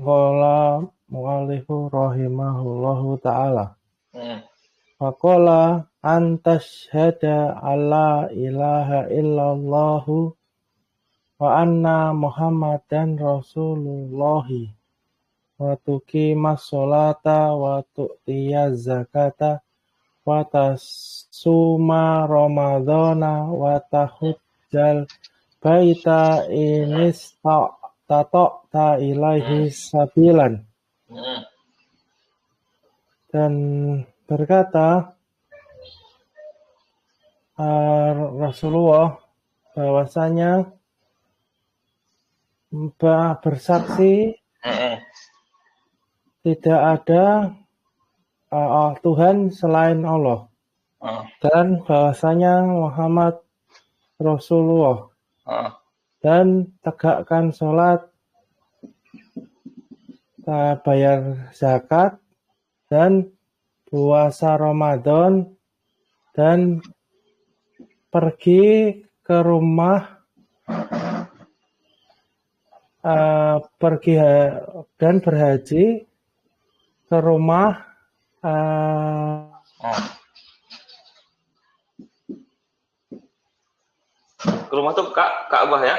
qala mu'allifu rahimahullahu ta'ala. Hmm. Faqala antashhada alla ilaha illallahu wa anna Muhammadan Rasulullahi wa tuqimas sholata wa tu'tiyaz zakata wa tasuma ramadhana wa tahujjal baita inistata ilaihi sabilan. Dan berkata Rasulullah bahwasanya bersaksi tidak ada Tuhan selain Allah dan bahwasanya Muhammad Rasulullah dan tegakkan sholat, bayar zakat dan puasa Ramadan dan pergi ke rumah dan berhaji ke rumah ke rumah tuh Ka'bah ya.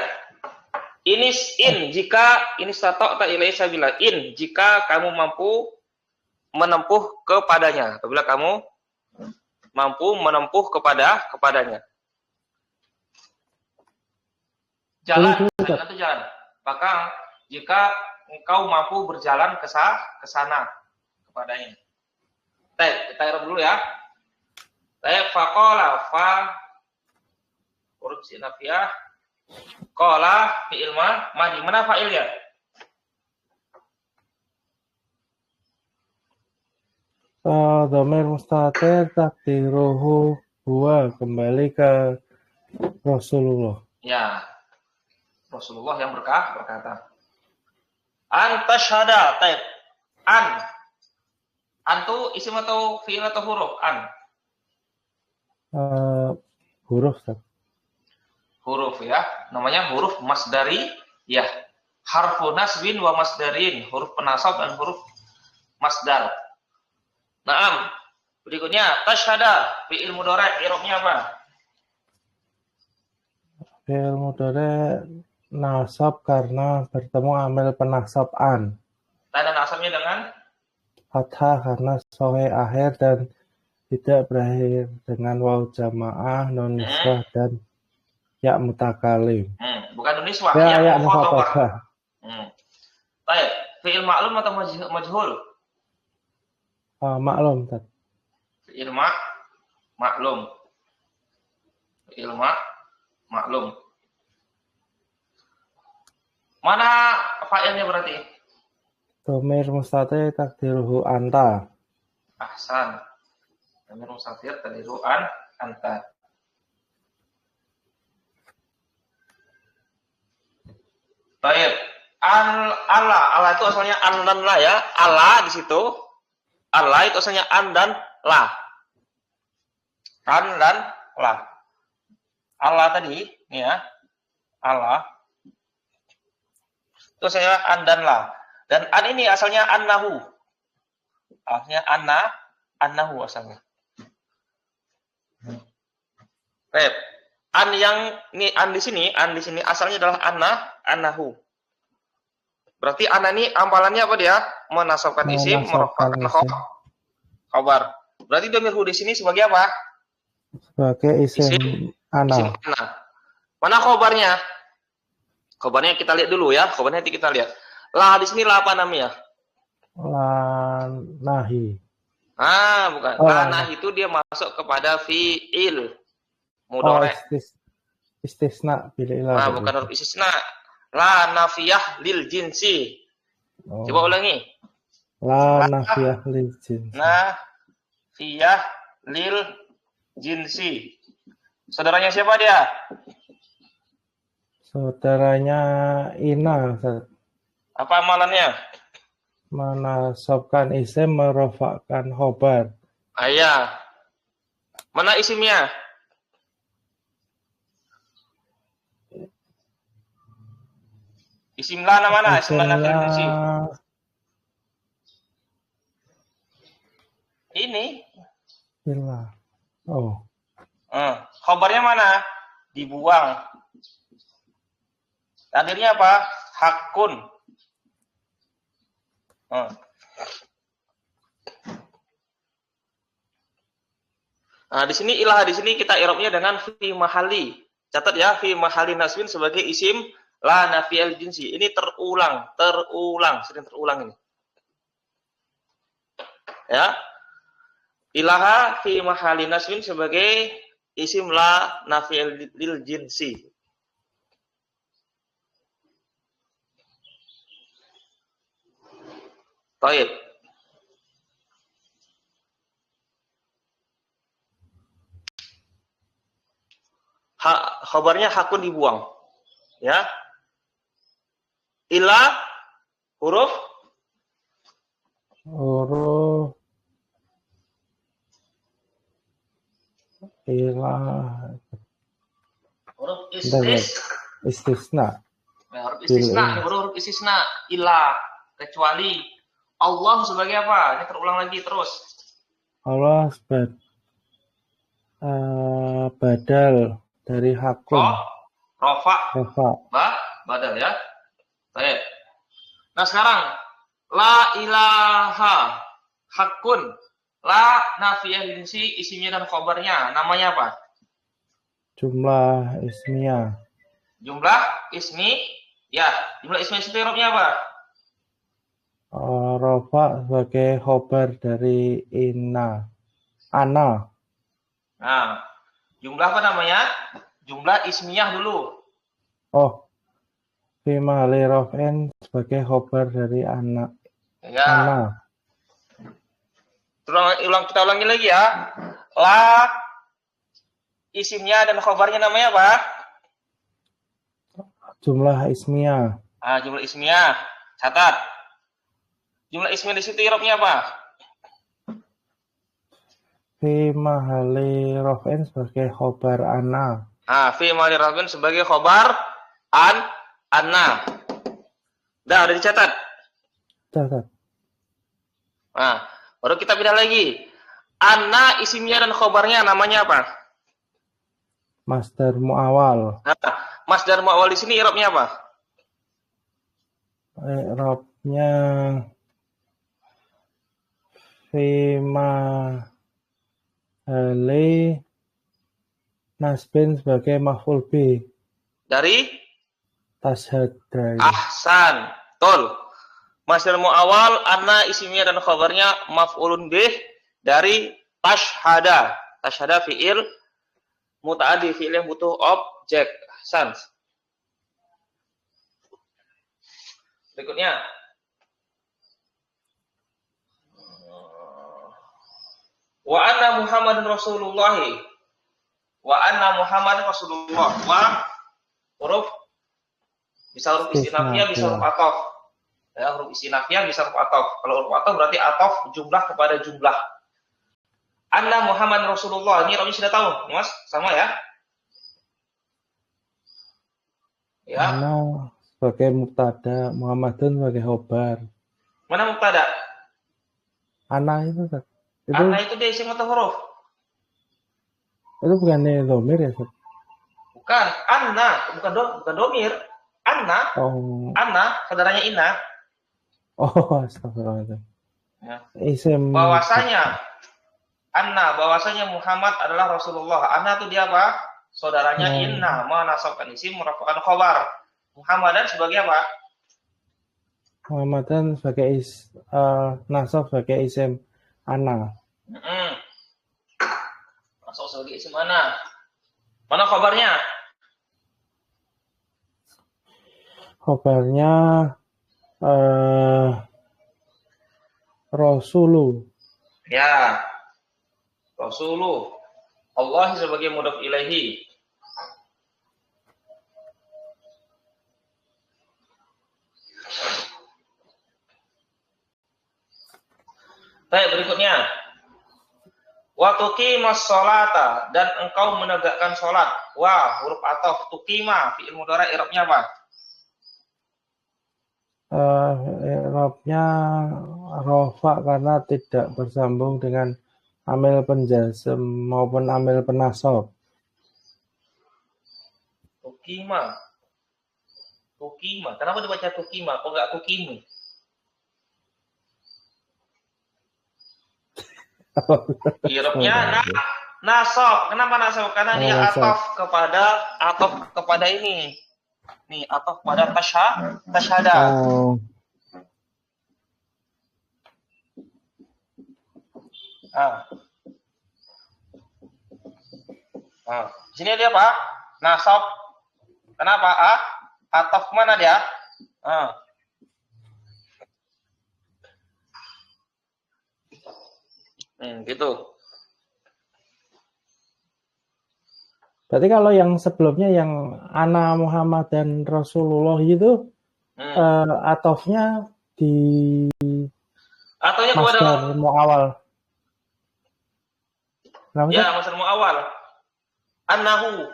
Jika ini stata'ta ilaihi sabila. Jika kamu mampu menempuh kepadanya. Apabila kamu mampu menempuh kepadanya. Jalan. Maka jika engkau mampu berjalan ke sana kepadanya. Kita irab dulu ya. Faqala huruf sinafiyah. Qala fi'il madi. Mana fa'ilnya? Dhamir mustatir takdiruhu huwa, kembali ke Rasulullah. Ya. Rasulullah yang berkata. Antashhada. An itu isim atau fi'il atau huruf? Huruf, Ustaz. Huruf ya, namanya huruf masdari ya. Harfu nasbin wa masdarin, huruf penasab dan huruf masdar. Naam. Berikutnya tashhada, fi'il mudhari', i'rabnya apa? Fi'il mudhari' nasab karena bertemu amil penasab an. Tanda nasabnya dengan fathah karena sahih akhir dan tidak berakhir dengan waw jamaah, nun niswah dan ya mutakalim. Bukan nun niswah, ya mukhatabah. Baik, fi'il ma'lum atau majhul? Maklum, Tad. Fi'il ma'lum. Fi'il ma'lum. Mana fa'ilnya berarti? Dhamir mustatir takdiruhu anta. Ahsan. Dhamir mustatir takdiruhu anta. Baik. Allah itu asalnya an dan la ya. Allah di situ. Allah itu asalnya an dan la. An dan la. Allah tadi, ya. Allah. Itu asalnya an dan la. Dan an ini asalnya annahu. Asalnya annahu asalnya. Baik. An di sini asalnya adalah annahu. Berarti an ini amalannya apa dia? Menasabkan isim, merofakkan khabar. Berarti dhamirhu di sini sebagai apa? Sebagai isim ana. Mana khabarnya? Khabarnya kita lihat dulu ya. Khabarnya nanti kita lihat. La di sini la apa namanya? La nahi. Bukan. La nahi itu dia masuk kepada fi'il mudhari'. Istisna bila ilah. Bukan huruf istisna. La nafiyah lil jinsi. Coba ulangi. La nafiyah lil jinsi. Nafiyah lil jinsi. Saudaranya siapa dia? Saudaranya Ina. Apa amalannya? Menasabkan isim, merofakkan khobar. Iya. Mana isimnya? Isim lana mana? Isim lana fil jinsi. Ini. Ilah. Oh. Khobarnya mana? Dibuang. Takdirnya apa? Hakun. Nah, di sini ilah di sini kita i'rabnya dengan fi mahali. Catat ya, fi mahali nasbin sebagai isim la nafiyal jinsi. Ini terulang, sering terulang ini. Ya. Ilaha fi mahali nasbin sebagai isim la nafiyal lil jinsi. Baik. Khabarnya hakun dibuang. Ya. Ila huruf ilah. Huruf istisna. Huruf istisna, huruf istisna. Ila, kecuali. Allah sebagai apa? Ini terulang lagi terus. Allah badal dari hakun. Rofa. Badal ya. Baik. Nah sekarang la ilaha hakun. La nafiyah jinsi isimnya dan khobarnya. Namanya apa? Jumlah ismiyah. Jumlah ismi. Ya, jumlah ismi itu i'rabnya apa? Rofa sebagai khobar dari ana. Nah, jumlah apa namanya? Jumlah ismiyah dulu. Oh, fi mahali raf'in sebagai khobar dari ana. Ya. Ana. Kita ulangi lagi ya. La isimnya dan khobarnya namanya apa? Jumlah ismiyah. Jumlah ismiyah. Catat. Jumlah ismiyah di situ i'rabnya apa? Fi mahali raf'in sebagai khobar ana. Fi mahali raf'in sebagai khobar anna. Udah dicatat. Catat. Nah, baru kita pindah lagi. Anna isimnya dan khobarnya namanya apa? Masdar mu'awal. Nah, masdar mu'awal di sini i'rabnya apa? I'rabnya fi mahali nasbin sebagai maf'ul bih. Dari? Tashhada. Ahsan. Betul. Masdar mu'awal anna isimnya dan khobarnya maf'ulun bih dari tashhada. Tashhada fi'il muta'addi, fi'il yang butuh objek. Ahsan. Berikutnya. Wa anna Muhammadun Rasulullah. Wa anna Muhammadun Rasulullah. Wa huruf bisa huruf istinafiyah, bisa huruf atof. Ya, huruf istinafiyah bisa huruf atof. Kalau huruf atof berarti atof jumlah kepada jumlah. Anna Muhammad Rasulullah. Ini Romi sudah tahu, Mas? Sama ya? Ya. Anna sebagai mubtada, Muhammadun sebagai khobar. Mana mubtada? Anna itu. Anna itu dia isim atau huruf? Itu bukannya domir ya, Sob? Bukan, Anna, bukan domir. Anna. Oh. Anna, saudaranya Inna. Oh, astagfirullah. Ya. Isim. Bahwasanya Muhammad adalah Rasulullah. Anna itu dia apa? Saudaranya Inna. Menasabkan isim, merupakan khobar. Muhammadan sebagai apa? Muhammadan sebagai nasab sebagai isim Anna. Masuk sebagai isim Anna. Mana khobarnya? Khobarnya Rasulu. Ya. Rasulu. Allah sebagai mudhaf ilaihi. Baik, berikutnya. Wa tuqimas sholata, dan engkau menegakkan sholat. Wa huruf ataf, tuqima fi'il mudhari i'rabnya apa? I'rabnya rafa karena tidak bersambung dengan amil penjazm maupun amil penasab. Tukima. Kenapa dibaca tukima? Kok nggak tukimi? Irobnya nasab. Kenapa nasab? Karena dia atof kepada ini. Nih, atof pada tasyhada. Sini dia apa? Nasab. Kenapa? Atof kemana dia? Gitu. Berarti kalau yang sebelumnya yang ana Muhammad dan Rasulullah itu atofnya di masdar muawal. Ya, masdar muawal. Annahu.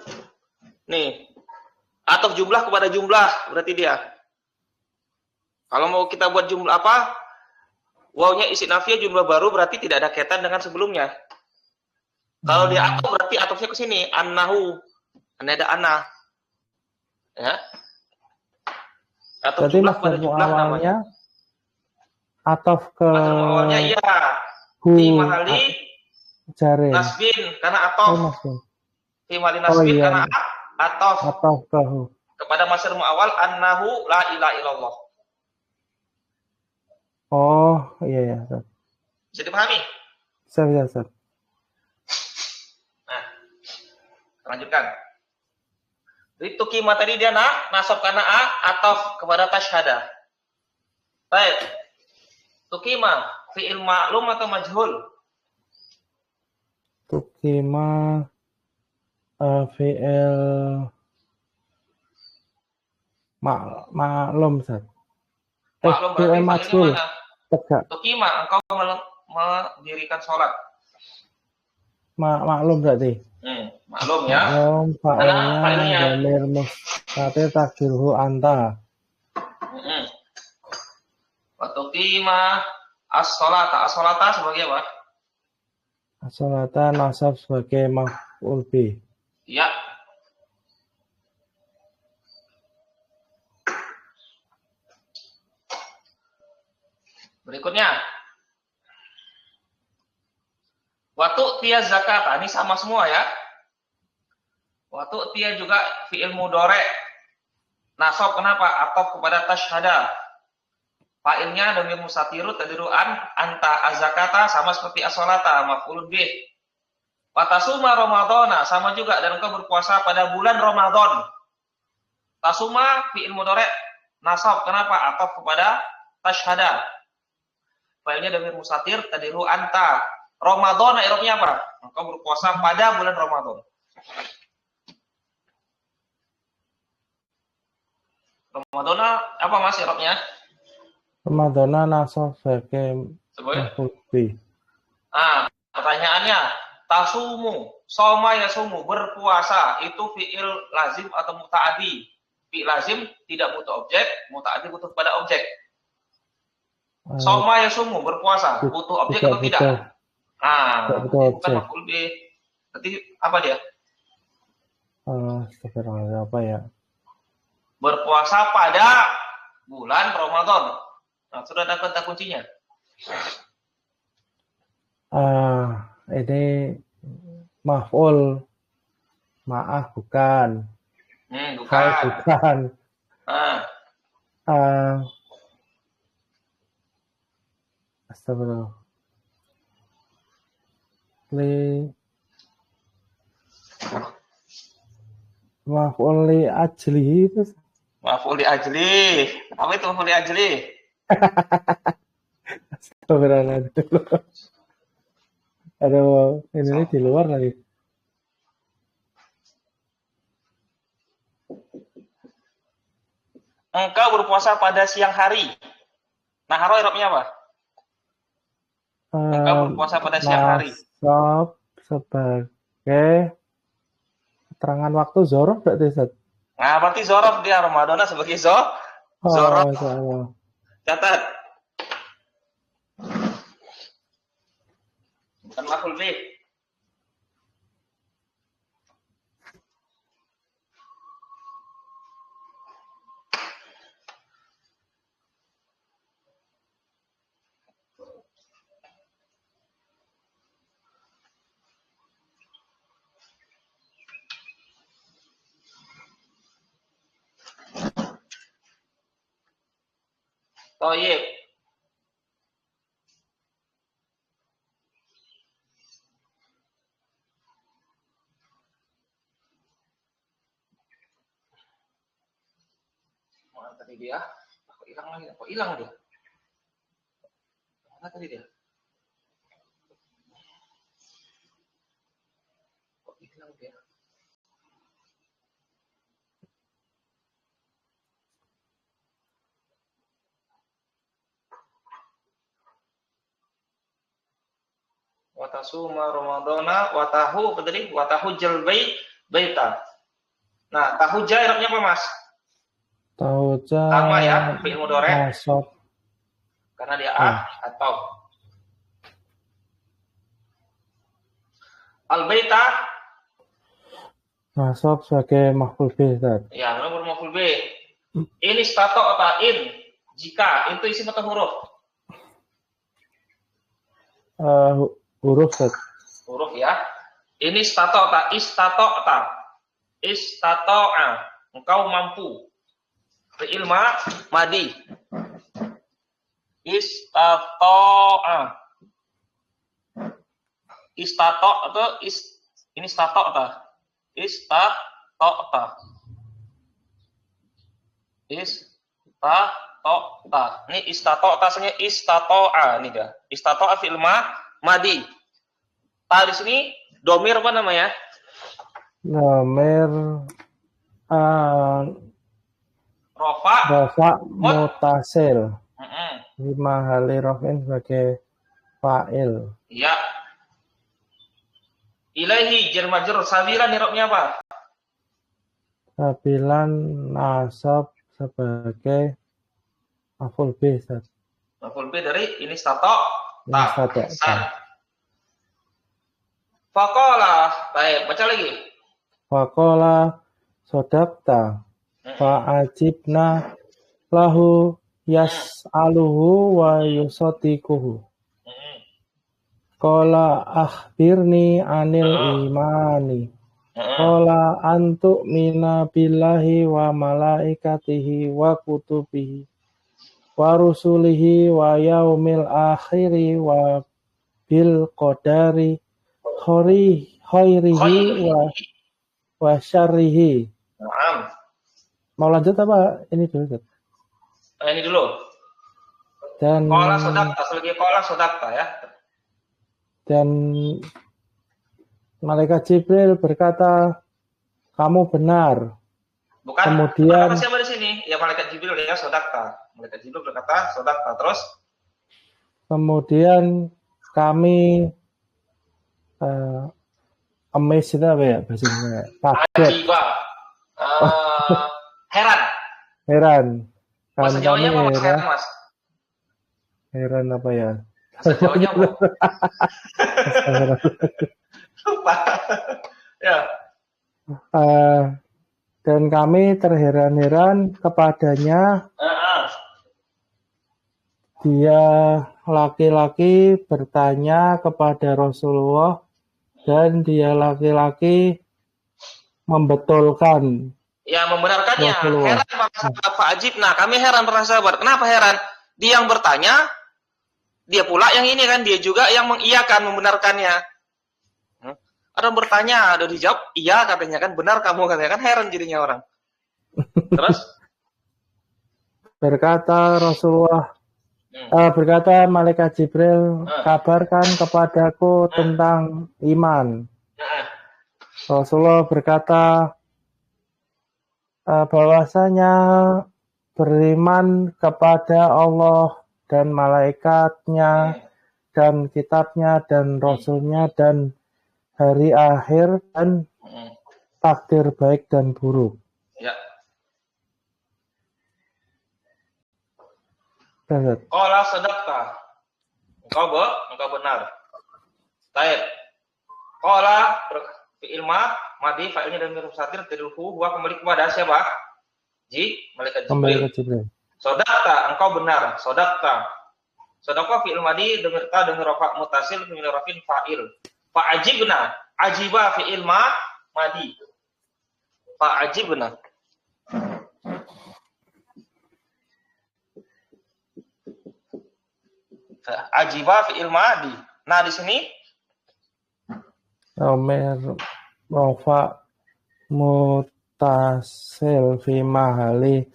Nih. Atof jumlah kepada jumlah berarti dia. Kalau mau kita buat jumlah apa? Wawnya isi nafiyah jumlah baru berarti tidak ada kaitan dengan sebelumnya. Kalau dia atof berarti atofnya ke sini, annahu. Ada ana. Ya. Atof jumlah kepada jumlah namanya. Atof ke awalnya iya. Di mahali nasbin karena atof. Di mahali nasbin karena atof. Atof ke hu. Kepada masdar muawal annahu la ilaha illallah. Oh, iya ya. Bisa dipahami? Bisa. Nah, lanjutkan. Jadi tukima tadi dia nasab karena atof kepada tasyhada. Baik. Tukima fi'il ma'lum atau majhul? Tukima fi'il maklum, Ustaz. Maklum berarti majhul. Tegak. Tukima engkau mendirikan sholat. Maklum berarti. Maklum ya. Maklum fa'ilnya dhamir mustatir takdirhu anta. Tukima as-sholata. As-sholata sebagai apa? As-sholata nasab sebagai maf'ul bih. Ya. Berikutnya. Waktu tia zakat. Ini sama semua ya. Waktu tia juga fi'il mudhari'. Nasab kenapa? Atof kepada tasyhada. Fa'ilnya dhamir mustatir taqdiru anta az-zakata sama seperti as-sholata maf'ulun bih. Wa tasuma ramadhana sama juga dan engkau berpuasa pada bulan Ramadan. Tasuma fi'il mudhari' nasab kenapa? Atof kepada tasyhada. Fa'ilnya dhamir mustatir taqdiru anta. Ramadan i'rabnya apa? Engkau berpuasa pada bulan Ramadan. Ramadan apa Mas i'rabnya? Ramadana nasab sebagai maf'ul bih. Pertanyaannya, tasumu, soma yasumu, berpuasa itu fi'il lazim atau muta'adi? Fi'il lazim tidak butuh objek, muta'adi butuh pada objek. Soma yasumu, berpuasa, butuh objek atau tidak? Bukan maf'ul bih. Berarti apa dia? Apa ya? Berpuasa pada bulan Ramadan. Nah, sudah ada kata kuncinya. Ini maf'ul. Maaf, bukan. Bukan. Astagfirullah. Maf'ul li ajlihi itu. Maf'ul li ajli. Apa itu maf'ul li ajli? Astagfirullahaladzim. Aduh, ini di luar lagi. Engkau berpuasa pada siang hari. Naharo i'rabnya apa? Engkau berpuasa pada siang hari. Nasab sebagai keterangan waktu zorof berarti, Ustaz? Nah, berarti zorof dia Ramadan sebagai zorof. Catat. bukan maf'ul bih. Toyib. Mana tadi dia? Kok hilang lagi? Kok hilang dia? Mana tadi dia? Kok hilang dia? Watasuma Ramadana watahu apa tadi? Watahu jalbai baita. Nah, tahuja irobnya apa, Mas? Tahuja Sama ya, fi'il mudhari. nasab. Karena dia atau. Al-baita Nasab sebagai maf'ul bih, Ustaz. ya, nomor maf'ul bih. Ini stato atau in. Jika itu isim atau huruf? Huruf, Ustaz. Huruf ya. Ini stato atau istato atau istato'a. Engkau mampu. Fi'il madi. Istato'a. Istato atau ini stato atau istato'a. Istato'a. Ini istato'a aslinya istato'a nih dah. Istato'a fi'il madi. Ta di sini domir apa namanya? Domir rofa mutasil. Lima hali rofin sebagai fa'il. Iya. Ilaihi jar majrur sabilan irobnya apa? Sabilan nasab sebagai maf'ul bih, Ustaz. Maf'ul bih dari ini stato ta. Faqala, baik, baca lagi. Faqala sodaqta fa'ajibna lahu yas'aluhu wa yusadiquhu. Qala akhbirni anil imani. Qala antu mina billahi wa malaikatihi wa kutubihi wa rusulihi wa yaumil akhiri wa bil qadari khairihi wa syarrihi. Mau lanjut apa ini dulu? Ini dulu. Dan qala sodakta sebagai qala sodakta ya. Dan malaikat Jibril berkata, kamu benar. Bukan. Kemudian siapa di sini? Ya malaikat Jibril ya sodakta. Malaikat Jibril berkata sodakta. Terus? Kemudian kami amazed itu apa ya bahasanya? Kaget. Heran. Bahasa Jawanya apa Mas? Heran, Mas? Heran apa ya? Bahasa Jawanya apa? Lupa. Ya. Dan kami terheran-heran kepadanya. Dia laki-laki bertanya kepada Rasulullah dan dia laki-laki membetulkan. Ya, membenarkannya. Heran para sahabat fa'ajib. Nah, kami heran para sahabat. Kenapa heran? Dia yang bertanya, dia pula yang ini kan, dia juga yang mengiyakan, membenarkannya. Ada bertanya, ada dijawab, iya katanya kan, benar kamu katanya kan, heran jadinya orang. Terus? Berkata Rasulullah, berkata malaikat Jibril, kabarkan kepadaku tentang iman. Rasulullah berkata, bahwasanya beriman kepada Allah dan malaikatnya dan kitabnya dan rasulnya dan hari akhir dan takdir baik dan buruk. Ya. Qala sadaqta. Engkau benar. Baik. Qala fi'il madi fa'ilnya dhamir mustatir tad'uhu huwa kembali kepada siapa? Malaikat Kembali Jibril. ke Jibril. Sodakta, engkau benar. Sodakta. Sodakta fi'il madi dhamir ta dhamir rafa mutasil fi'il rafin fa'il. Fa'ajibna. Ajiba fi'il madi. Fa'ajibna. Ajiba fi'il madi. Nah, di sini Dhamir rafa mutasil fi mahali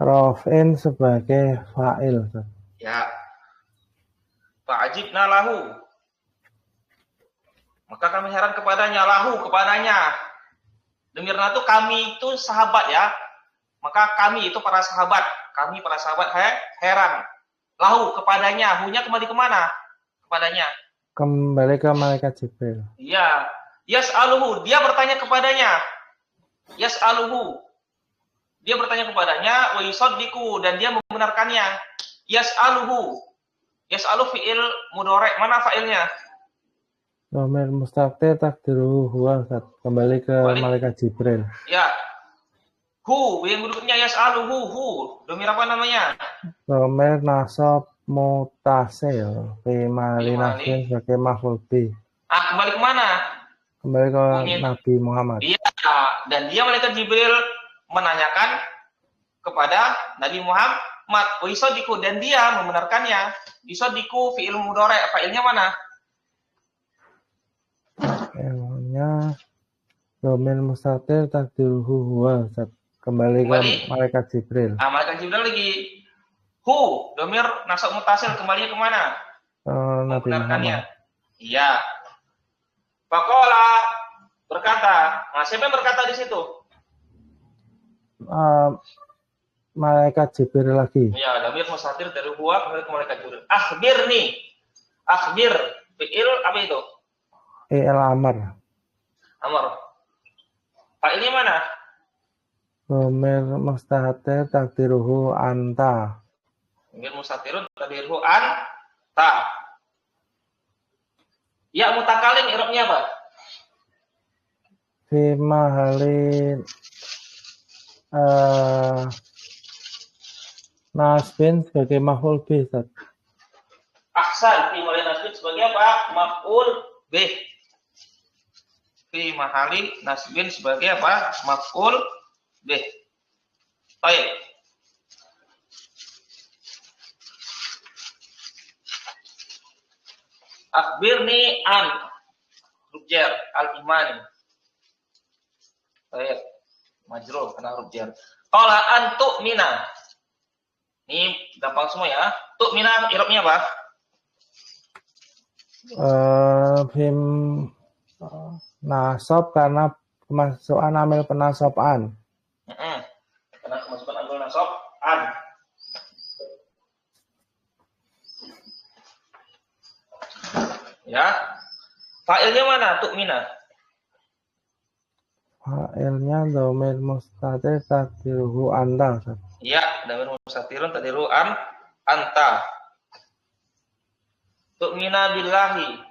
raf'in sebagai fa'il. ya. Fa'ajibna lahu. Maka kami heran kepadanya, kepadanya. Demirna itu kami itu sahabat ya. Maka kami itu para sahabat. Kami para sahabat heran. Lahu kepadanya. Hunya kembali kemana? Kepadanya. Kembali ke malaikat Jibril. Iya. Yas'aluhu. Dia bertanya kepadanya. Yas'aluhu. Dia bertanya kepadanya. Wa yusaddiqu. Dan dia membenarkannya. Yas'aluhu. Yas'alu fi'il mudhari'. Mana fa'ilnya? Dhamir mustatir takdiruhu huwa. Kembali ke malaikat Jibril. Ya. Hu, yang berikutnya yas'aluhu, hu. Dhamir apa namanya? Dhamir nasab mutasil fi mahali nasbin sebagai maf'ul bih. Kembali kemana? Kembali ke Nabi Muhammad. Iya, dan dia malaikat Jibril menanyakan kepada Nabi Muhammad, wa yusaddiqu, dan dia membenarkannya. Yusaddiqu fi'il mudhari', fa'ilnya mana? Fa'ilnya dhamir mustatir takdiruhu huwa. Kembali ke malaikat Jibril. Malaikat Jibril lagi. Hu, dhamir nasab mutasil, kembalinya kemana? Nabi Muhammad. Iya. Faqala berkata. Nah, siapa yang berkata di situ? Malaikat Jibril lagi. Ya, dhamir mustatir dari huwa kembali ke malaikat Jibril. Akhbirni. Akhbir fi'il apa itu? Fi'il amr. Amr. Fa'ilnya mana? Dhamir mustatir takdiruhu anta. Dhamir mustatirun takdiruhu anta. Ya mutakalim i'rabnya apa? Fi mahali nasbin sebagai maf'ul bih. Ahsan, fi mahali nasbin sebagai apa? Maf'ul bih. Fi mahali nasbin sebagai apa? Maf'ul bih. Baik. Akhbirni an rubjar al-imani. Baik. Majrur karena rubjar. Qala an tu'mina. Ini gampang semua ya. Tu'mina i'rabnya apa? Bim nasab karena kemasukan amil penasaban. Karena kemasukan amil nasab an. Ya. Fa'ilnya mana? Tu'mina. Fa'ilnya dhamir mustatir takdiruhu anta. Iya, dhamir mustatirun takdiruhu anta. Tu'mina billahi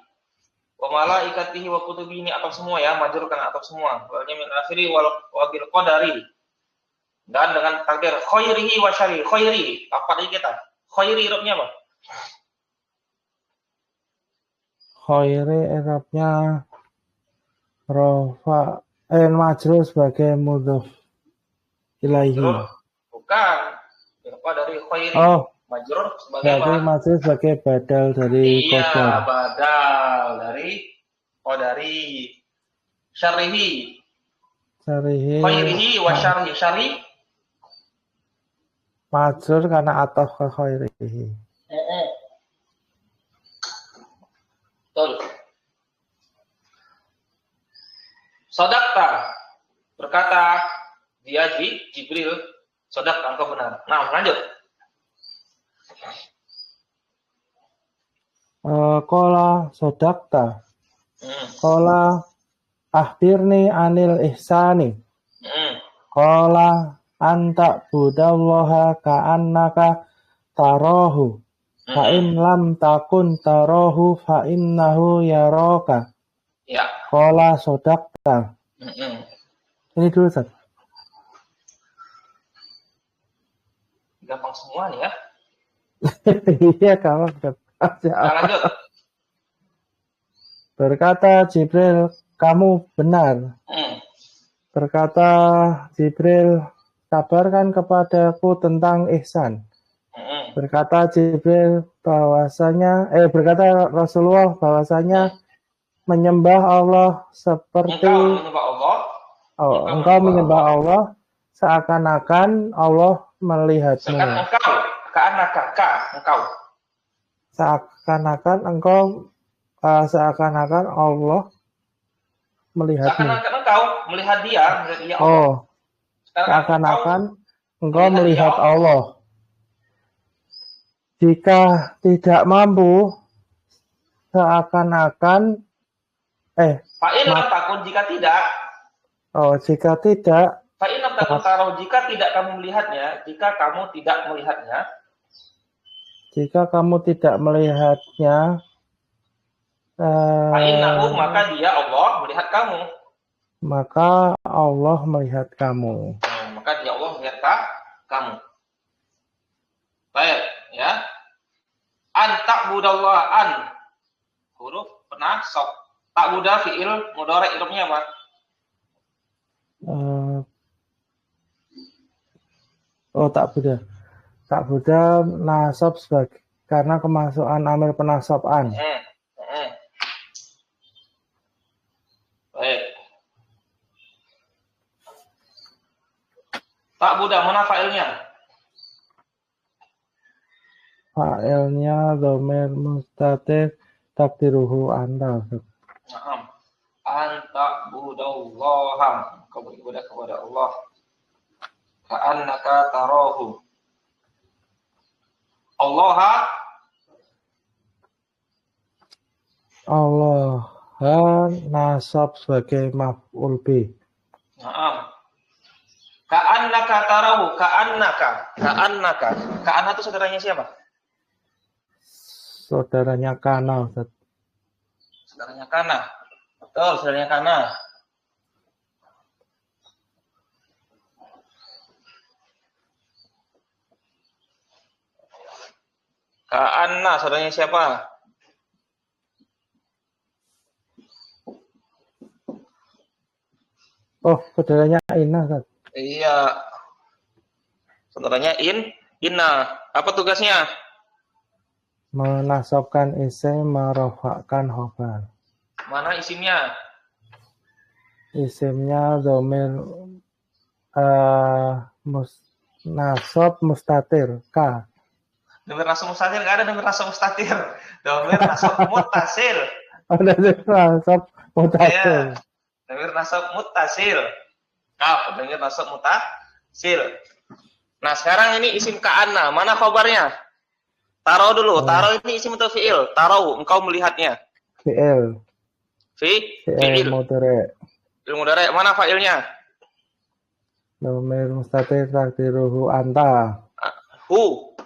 wa malaikatihi wa kutubihi, ini atau semua ya, majrur kan atau semua. Wal min akhiri wal bil qadari. Dan dengan takdir khairihi wa syarri. Khairi, apa tadi kita? Khairi i'rabnya apa? Khairi i'rabnya rafa majrur sebagai mudhof ilaihi. Bukan. Apa dari khairi? Majrur sebagai apa? Majrur sebagai badal dari qadar. Iya, badal dari qadari. Syarrihi. Khairihi wa syarri. Syarri majrur karena ataf ke khairihi. Betul. Sodakta berkata dia Jibril, sodakta engkau benar. Nah, lanjut. Qala sodakta. Qala akhbirni anil ihsani. Qala anta budallaha ka'annaka tarahu Fa in lam takun tarahu fa innahu yaraka. Ya. Qala sodaqta. Ini dulu, Ustaz. Gampang semua nih ya. Iya, kawan. Lanjut. Berkata Jibril, kamu benar. Berkata Jibril, kabarkan kepadaku tentang ihsan. Berkata Jibril berkata Rasulullah bahwasanya menyembah Allah seperti engkau menyembah Allah seakan-akan Allah melihatmu. Seakan-akan Allah melihatmu. Seakan-akan engkau melihat dia Allah. Oh, seakan-akan engkau melihat Allah. Jika tidak mampu, seakan-akan Fa'in lam takun, jika tidak. Oh, jika tidak. Fa'in lam takun tarahu, jika tidak kamu melihatnya, jika kamu tidak melihatnya. Jika kamu tidak melihatnya. Fa'innahu, maka dia Allah melihat kamu. Maka Allah melihat kamu. Maka dia Allah melihat kamu. Baik, ya. An ta'budallah, an huruf penasab. Ta'buda fi'il mudhari, irobnya apa? Ta'buda nasab sebagai karena kemasukan amil penasab an. Baik. Ta'buda, mana fa'ilnya? Fa'ilnya dhamir mustatir takdiruhu anta. Anta budallaha, kau beribadah kepada Allah. Ka'annaka tarahu. Allah nasab sebagai maf'ul bi. Ka'annaka tarahu, ka'anna itu saudaranya siapa? Saudaranya kana, Ustaz. Saudaranya kana. Betul, saudaranya kana. Ka'anna, saudaranya siapa? Oh, saudaranya Inna, Ustaz. Iya. Saudaranya Inna. Apa tugasnya? Menasabkan isim, merofakkan khobar. Mana isimnya? Isimnya dhamir nasab mustatir, K. Dhamir nasab mustatir, enggak ada dhamir nasab mustatir. Dhamir nasab muttasil. Ada nasab muttasil. Iya. Dhamir nasab muttasil. Kaf, dhamir nasab muttasil. Nah, sekarang ini isim ka'anna. Mana khobarnya? Taro dulu. Taro ini isim atau fi'il? Taro, engkau melihatnya. Fi'il. Fi'il mudhari'. Fi'il mudhari'. Mana fa'ilnya? Dhamir mustatir takdiruhu anta. Hu.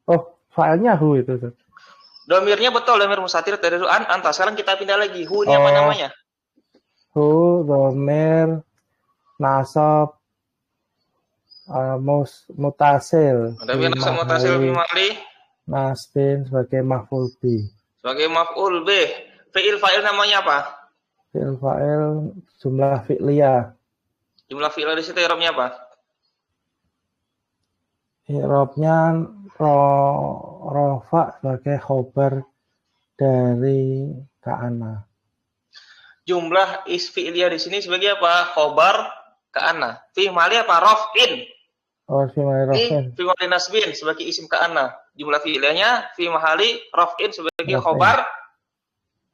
Oh, fa'ilnya hu itu, Ustaz. Dhamirnya betul, dhamir mustatir takdiruhu anta. Sekarang kita pindah lagi. Hu ini apa namanya? Hu dhamir nasab mutasil. Dhamir nasab mutasil fi mahali nasbin sebagai maf'ul bi. Sebagai maf'ul bih. Fi'il fa'il namanya apa? Fi'il fa'il jumlah fi'liyah. Jumlah fi'liyah di situ i'rabnya apa? I'rabnya rofa sebagai khobar dari ka'ana. Jumlah fi'liyah di sini sebagai apa? Khobar ka'ana. Fi mahali apa? Raf'in. Oh, fi mahali raf'in. Fi mahali nasbin sebagai isim ka'ana. Jumlah fi'liyahnya fi mahali raf'in sebagai khobar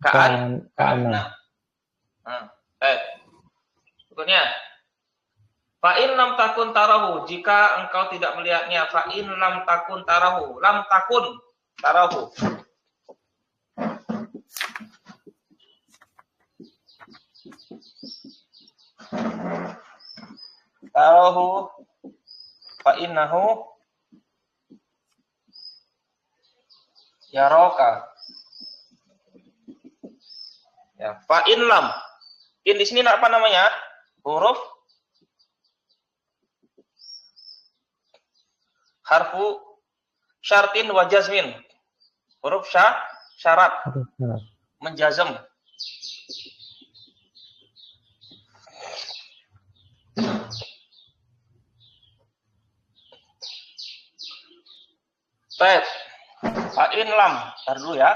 ka'ana. Berikutnya. Fa'in lam takun tarahu, jika engkau tidak melihatnya. Fa'in lam takun tarahu. Lam takun tarahu. Tarahu fa'innahu Yaroka. Ya, fa in lam. In di sini apa namanya? Huruf harfu syartin wa jazmin. Huruf syarat menjazm. Baik. Fa'in lam. Ntar dulu ya.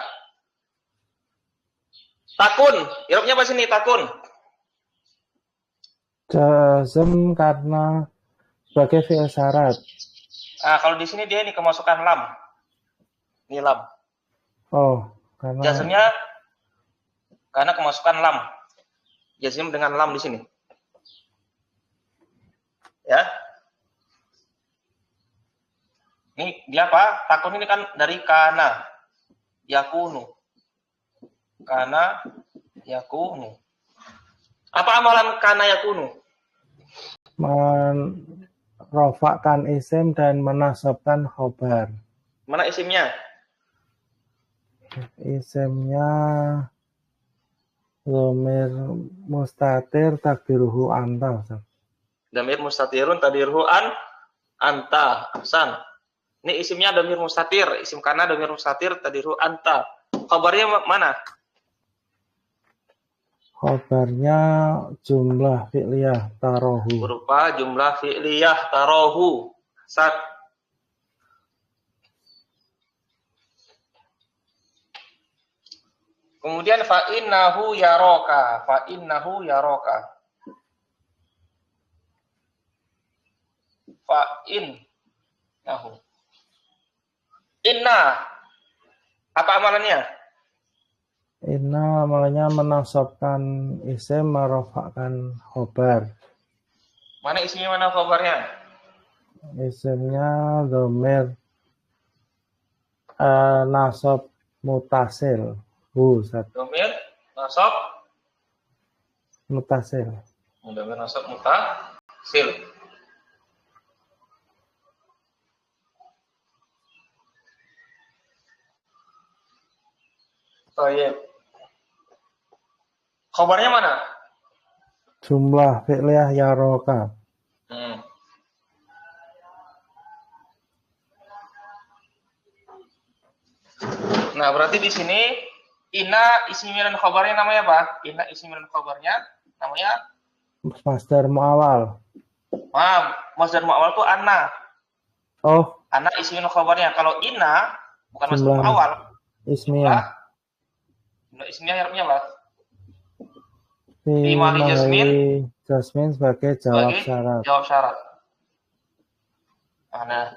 Takun. Irobnya apa sini? Takun. Jazm karena sebagai fi'il syarat. Nah, kalau di sini dia ini kemasukan lam. Ini lam. Oh, karena Jazmnya karena kemasukan lam. Jazm dengan lam di sini. Ya. Ini dia apa? Takun ini kan dari kana. Yakunu. Kana yakunu. Apa amalan kana yakunu? Merofakkan isim dan menasabkan khobar. Mana isimnya? Isimnya dhamir mustatir takdiruhu anta. Dhamir mustatirun tadiruhu anta. Ahsan. Ini isimnya dhamir mustatir, isim kana dhamir mustatir tadiruhu anta. Khabarnya mana? Khabarnya jumlah fi'liyah tarohu. Berupa jumlah fi'liyah tarohu. Ahsan. Kemudian fa'innahu yaroka. Fa'innahu yaroka. Fa'innahu. Inna. Apa amalannya? Inna amalannya menasabkan isim merofakkan khobar. Mana isinya, mana khabarnya? Isimnya dhamir nasab mutasil. Dhamir nasab mutasil. Dhamir nasab mutasil. Baik. Khabarnya mana? Jumlah fi'liyah yaroka. Nah, berarti di sini inna ismi dan khabarnya namanya apa? Inna ismi dan khabarnya namanya Masdar mu'awal. Masdar mu'awal itu anna. Oh, Anna ismi dan khabarnya. Kalau inna bukan masdar mu'awal. Ismiyah. Jumlah ismiyah harapnya apa? Fi mali jasmin sebagai jawab syarat. Jawab syarat.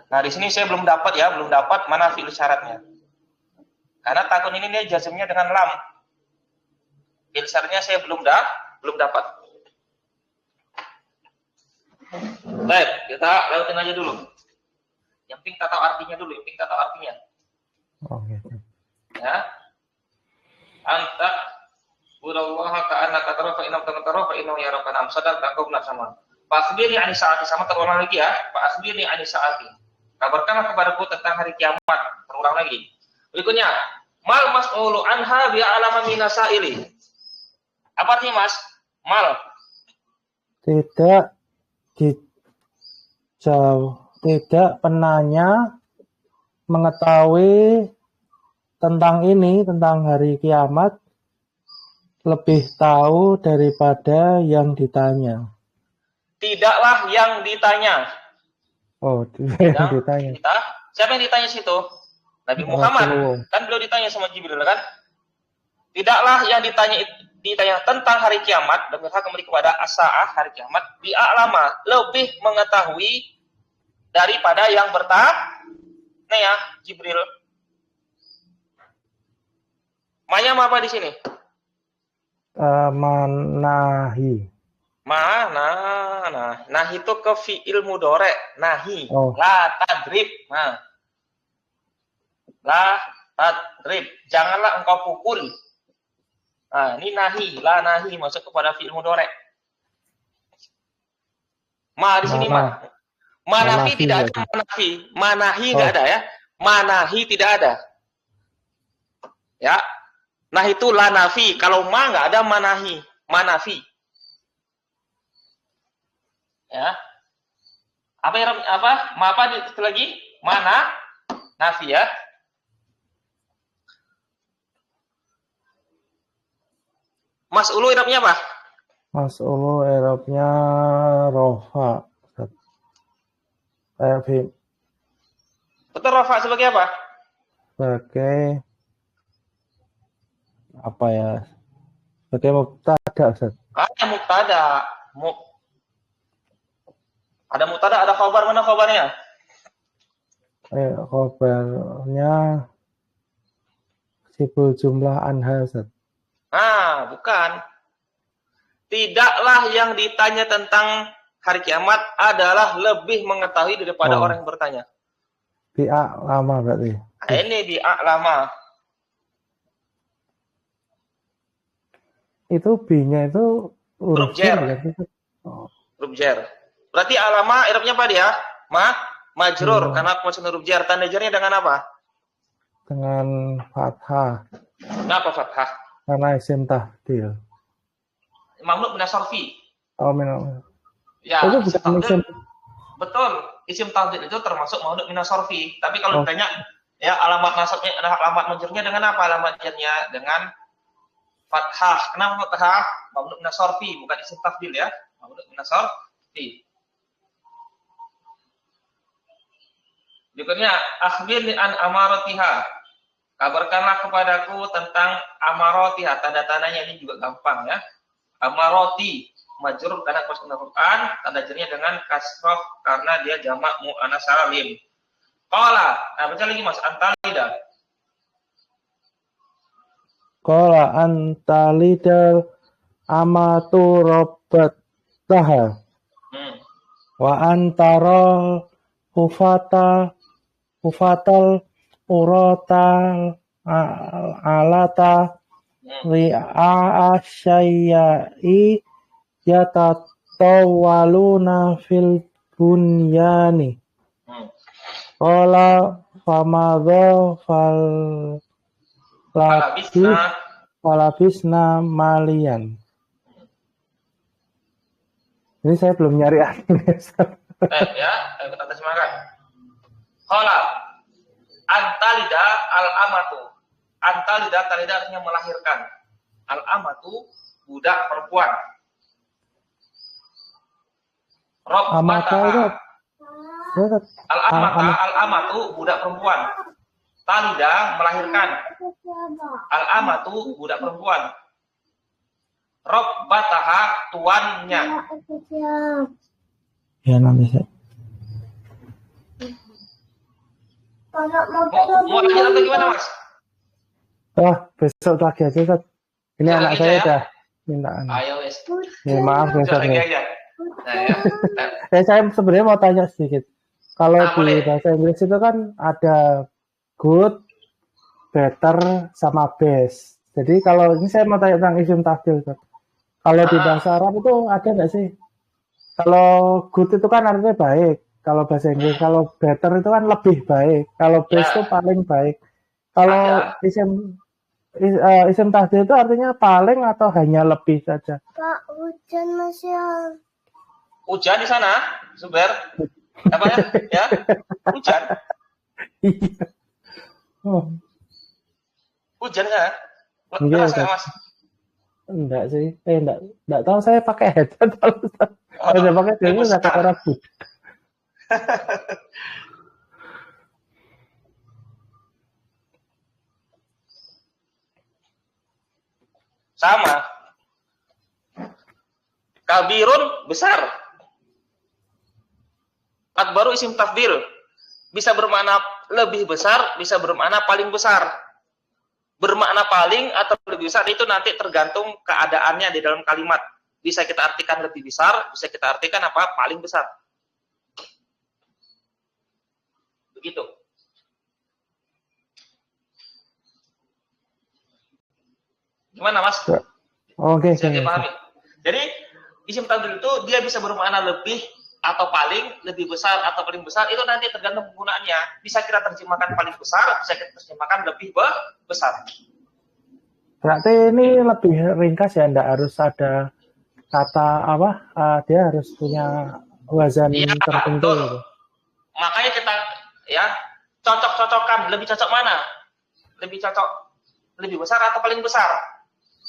Nah, di sini saya belum dapat mana fi'il syaratnya. Karena takun ini dia jazmnya dengan lam. Fi'il syaratnya saya belum dapat. Baik, kita lautin aja dulu. Yang penting kita tahu artinya dulu, Oke. Ya. Anta budallaha ka'annaka tara fa innahu tara fa innahu yaraka amsadan taqabla sama. Fasbirni ani saati, sama terulang lagi ya. Fasbirni ani saati. Kabarkanlah kepadaku tentang hari kiamat. Terulang lagi. Berikutnya, mal mas'ulu anha bi alama minasaili. Apa artinya, Mas? Mal. Tidak penanya mengetahui tentang hari kiamat lebih tahu daripada yang ditanya. Tidaklah yang ditanya. Oh, yang ditanya. Siapa yang ditanya situ? Nabi Muhammad. Kan beliau ditanya sama Jibril kan? Tidaklah yang ditanya tentang hari kiamat dan berhak kembali kepada as-sa'ah, hari kiamat, bi'alama, lebih mengetahui daripada yang bertanya. Nah ya, Jibril. Manya apa di sini? Manahi. Nahi itu ke fi'il mudhari. Nahi. La tadrib. La tadrib. Janganlah engkau pukul. Nah, ini nahi. La nahi masuk kepada fi'il mudhari. Di sini Manafi tidak ada. Manahi enggak ada ya. Manahi tidak ada. Ya. Nah itu la nafi. Kalau ma nggak ada manahi, manafi. Ya. Apa yang apa? Ma apa itu lagi? Mana? Nafi ya. Mas Ulu irapnya apa? Mas Ulu irapnya rofa. Betul rofa sebagai apa? Sebagai apa ya? Sebagai mubtada, Ustaz. Ada mubtada. Ada mubtada, ada khabar. Mana khabarnya? Khabarnya sibul jumlah anha, Ustaz. Bukan. Tidaklah yang ditanya tentang hari kiamat adalah lebih mengetahui daripada orang yang bertanya. Bi'a lama berarti. Nah, ini bi'a lama. Itu B-nya itu huruf jer. Huruf jer. Berarti alama irabnya apa dia? Majrur karena masuk huruf jer. Tanda jernya dengan apa? Dengan fathah. Kenapa fathah? Karena isim tahdil. Mamluk minas sorfi. Oh, minum. Ya, itu bukan isim. Betul. Isim tahdil itu termasuk mamluk minas sorfi. Tapi kalau ditanya ya alamat nasabnya, alamat majrurnya dengan apa? Alamat jernya dengan fathah. Kenapa fathah? Mamluk minas sorfi, bukan isim tahdil ya. Mamluk minas sorfi. Berikutnya, akhbirni an amaratiha. Kabarkanlah kepadaku tentang amaratiha. Tanda-tandanya ini juga gampang ya. Amarati majrur karena masuk Quran, tanda jernya dengan kasroh karena dia jamak muannas salim. Qala, nah baca lagi Mas, antalida. Qala antalidal amatu rabbataha. Wa antara hufatal uratal alata ri'a asyai yatatawaluna fil bunyani. Qala famadha falabisna malian. Ini saya belum nyari artinya. Kita terjemahkan. Qala antalida al-amatu. Antalida, talida artinya melahirkan. Al-amatu, budak perempuan. Rabbataha. Al-amatu, budak perempuan. Talida, melahirkan. Al-amatu, budak perempuan. Rabbataha, tuannya. Ya, nanti saya. Mau lanjut atau gimana, Mas? Besok lagi aja, Ustaz. Ini besok anak saya ya? Udah mintaan. Ayo, wes. Ya, maaf, besok lagi aja. Nah, saya sebenarnya mau tanya sedikit. Kalau di bahasa Inggris itu kan ada good, better, sama best. Jadi kalau ini saya mau tanya tentang isim tahdil, Ustaz. Kalau di bahasa Arab itu ada nggak sih? Kalau good itu kan artinya baik. Kalau bahasa Inggris, kalau better itu kan lebih baik. Kalau best itu paling baik. Kalau isim tahdil itu artinya paling atau hanya lebih saja? Pak, hujan Mas ya. Hujan di sana, Zuber. Apa ya? Hujan. Iya. Hujan kan? Keras nggak, Mas? Enggak sih. Enggak tahu, saya pakai headset. Kalau saya pakai headset enggak pakai rambut. Sama. Kabirun, besar. Akbaru isim tafdil. Bisa bermakna lebih besar, bisa bermakna paling besar. Bermakna paling atau lebih besar itu nanti tergantung keadaannya di dalam kalimat. Bisa kita artikan lebih besar, bisa kita artikan apa? Paling besar. Begitu. Gimana, Mas? Oke. Bisa dipahami. Jadi isim tafdil itu dia bisa bermakna lebih atau paling, lebih besar atau paling besar, itu nanti tergantung penggunaannya. Bisa kita terjemahkan paling besar, bisa kita terjemahkan lebih besar. Berarti ini lebih ringkas ya, enggak harus ada kata apa? Dia harus punya wazan Iya, tertentu betul. gitu. Makanya kita ya cocok-cocokan, lebih cocok mana? Lebih cocok lebih besar atau paling besar?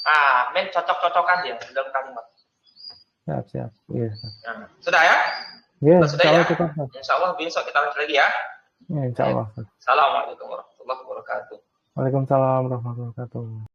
Ah, men cocok-cocokan dia dalam kalimat. Siap. Iya. Nah, sudah ya? Iya, Sudah insya ya? Allah cukup. Insya Allah besok kita lanjut lagi ya. Iya, insya Allah. Assalamualaikum warahmatullahi wabarakatuh. Waalaikumsalam warahmatullahi wabarakatuh.